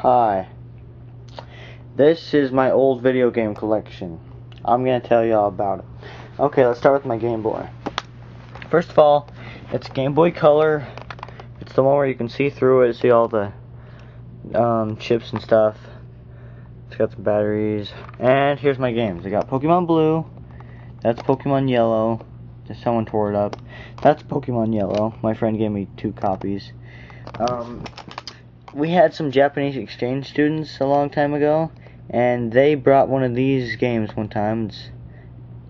Hi. This is my old video game collection. I'm gonna tell you all about it. Okay, let's start with my Game Boy. First of all, it's Game Boy Color. It's the one where you can see through it, see all the chips and stuff. It's got some batteries. And here's my games. I got Pokemon Blue. That's Pokemon Yellow. Just someone tore it up. That's Pokemon Yellow. My friend gave me 2 copies. We had some Japanese exchange students a long time ago, and they brought one of these games one time. It's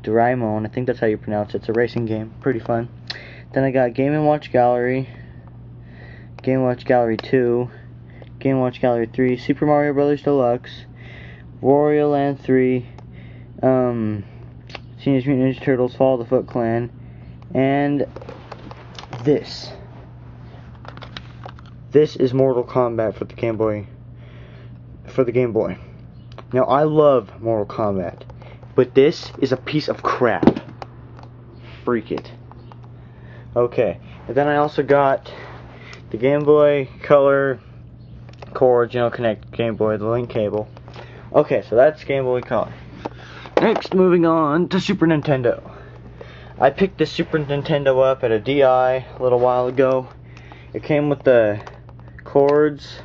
Doraemon, I think that's how you pronounce it. It's a racing game, pretty fun. Then I got Game & Watch Gallery, Game & Watch Gallery 2, Game & Watch Gallery 3, Super Mario Bros. Deluxe, Wario Land 3, Teenage Mutant Ninja Turtles Fall of the Foot Clan, and this. This is Mortal Kombat for the Game Boy. Now, I love Mortal Kombat, but this is a piece of crap. Freak it. Okay, and then I also got the Game Boy Color cords, connect Game Boy, the link cable. Okay, so that's Game Boy Color. Next, moving on to Super Nintendo. I picked this Super Nintendo up at a DI a little while ago. It came with the cords,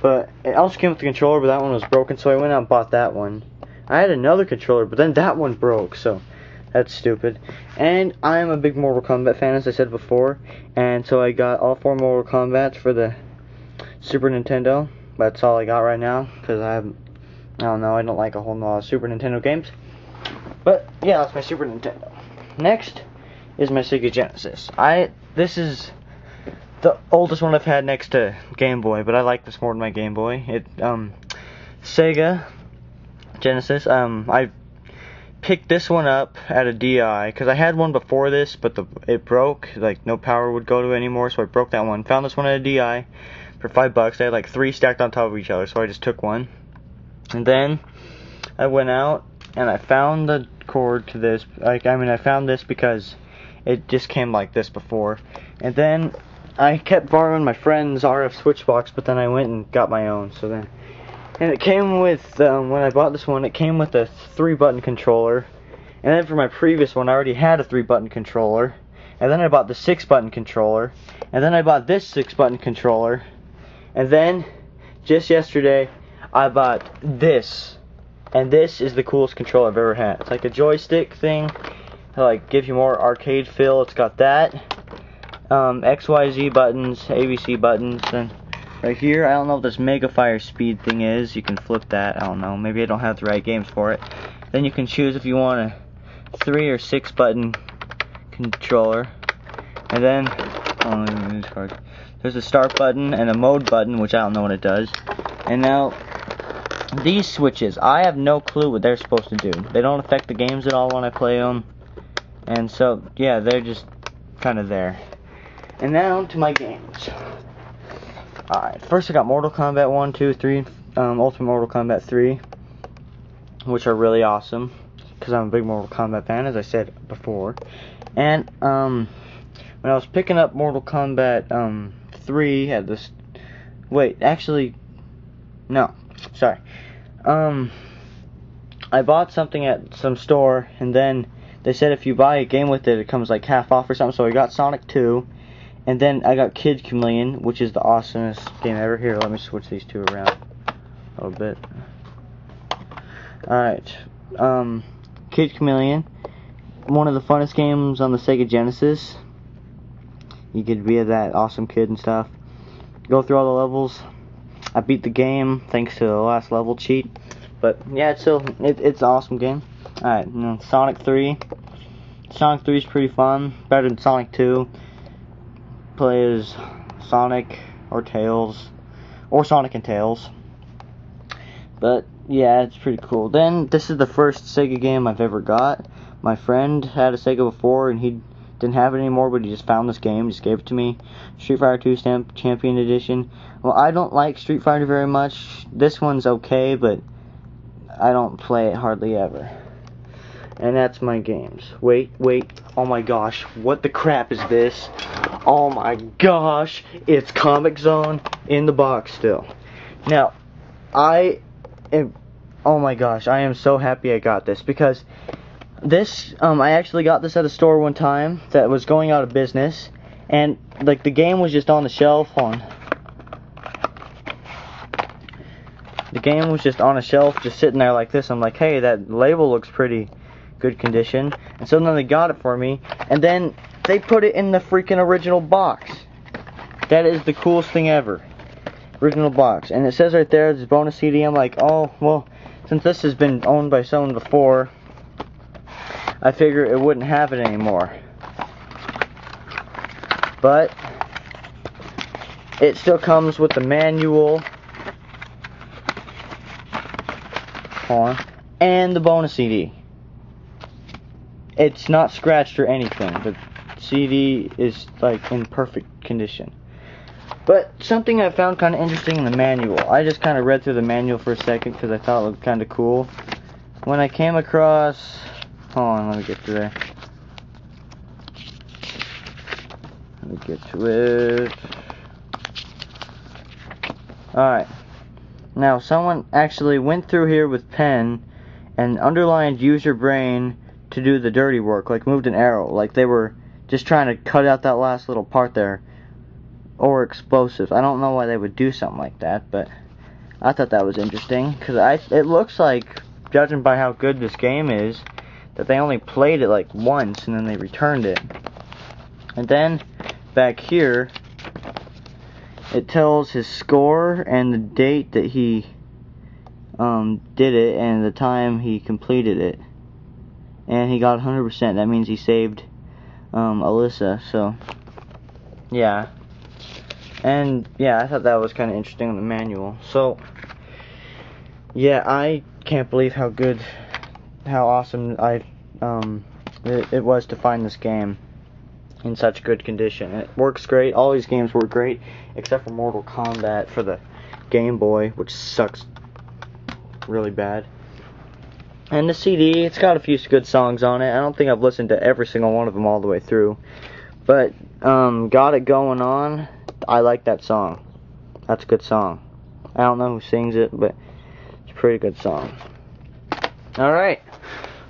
but it also came with the controller, but that one was broken, so I went out and bought that one. I had another controller, but then that one broke, so that's stupid. And I am a big Mortal Kombat fan, as I said before, and so I got all 4 Mortal Kombats for the Super Nintendo. That's all I got right now, because I don't know, I don't like a whole lot of Super Nintendo games. But yeah, that's my Super Nintendo. Next is my Sega Genesis. This is the oldest one I've had next to Game Boy, but I like this more than my Game Boy. Sega Genesis. I picked this one up at a DI because I had one before this, but it broke. Like, no power would go to it anymore, so I broke that one. Found this one at a DI for $5. They had like 3 stacked on top of each other, so I just took one. And then I went out and I found the cord to this. I found this because it just came like this before. And then I kept borrowing my friend's RF switch box, but then I went and got my own. And it came with, when I bought this one, it came with a 3-button controller. And then for my previous one, I already had a 3-button controller. And then I bought the 6-button controller. And then I bought this 6-button controller. And then, just yesterday, I bought this. And this is the coolest controller I've ever had. It's like a joystick thing. It like gives you more arcade feel. It's got that. XYZ buttons, ABC buttons, and right here, I don't know what this Mega Fire Speed thing is. You can flip that. I don't know. Maybe I don't have the right games for it. Then you can choose if you want a 3 or 6 button controller. And then there's a start button and a mode button, which I don't know what it does. And now these switches, I have no clue what they're supposed to do. They don't affect the games at all when I play them. And so, yeah, they're just kind of there. And now to my games. Alright, first I got Mortal Kombat 1, 2, 3, Ultimate Mortal Kombat 3, which are really awesome, because I'm a big Mortal Kombat fan, as I said before. And, when I was picking up Mortal Kombat 3 at this... Wait, actually... No, sorry. I bought something at some store, and then they said if you buy a game with it, it comes like half off or something, so I got Sonic 2. And then I got Kid Chameleon, which is the awesomest game ever. Here, let me switch these 2 around a little bit. Alright. Kid Chameleon. One of the funnest games on the Sega Genesis. You could be that awesome kid and stuff. Go through all the levels. I beat the game thanks to the last level cheat. But yeah, it's an awesome game. Alright, Sonic 3. Sonic 3 is pretty fun. Better than Sonic 2. Play as Sonic or Tails, or Sonic and Tails. But yeah, it's pretty cool. Then this is the first Sega game I've ever got. My friend had a Sega before and he didn't have it anymore, but he just found this game, just gave it to me. Street Fighter 2 Champion Edition. Well, I don't like Street Fighter very much. This one's okay, but I don't play it hardly ever. And that's my games. Wait, oh my gosh, what the crap is this? Oh my gosh, it's Comic Zone in the box still. Now, oh my gosh, I am so happy I got this, because this, I actually got this at a store one time that was going out of business, and like the game was just on the shelf. The game was just on a shelf, just sitting there like this. I'm like, hey, that label looks pretty good condition. And so then they got it for me, and then they put it in the freaking original box. That is the coolest thing ever. Original box. And it says right there, this bonus CD. I'm like, oh, well, since this has been owned by someone before, I figure it wouldn't have it anymore. But it still comes with the manual and the bonus CD. It's not scratched or anything. The CD is like in perfect condition. But something I found kind of interesting in the manual. I just kind of read through the manual for a second because I thought it looked kind of cool. When I came across, hold on, let me get to there. Let me get to it. Alright. Now, someone actually went through here with pen and underlined use your brain to do the dirty work, like moved an arrow, like they were just trying to cut out that last little part there. Or explosives. I don't know why they would do something like that, but I thought that was interesting, because it looks like, judging by how good this game is, that they only played it like once and then they returned it. And then, back here, it tells his score and the date that he did it and the time he completed it. And he got 100%. That means he saved Alyssa. So, yeah. And, yeah, I thought that was kind of interesting in the manual. So, yeah, I can't believe how awesome it was to find this game in such good condition. It works great. All these games work great, except for Mortal Kombat for the Game Boy, which sucks really bad. And the CD, it's got a few good songs on it. I don't think I've listened to every single one of them all the way through, but Got It Going On, I like that song. That's a good song. I don't know who sings it, but it's a pretty good song. Alright.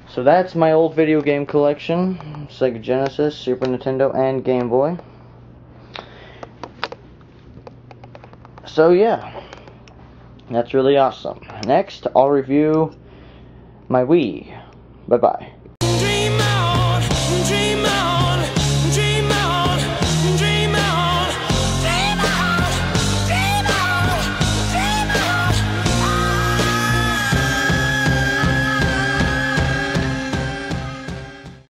So that's my old video game collection. Sega Genesis, Super Nintendo, and Game Boy. So yeah, that's really awesome. Next, I'll review my Wii. Bye-bye.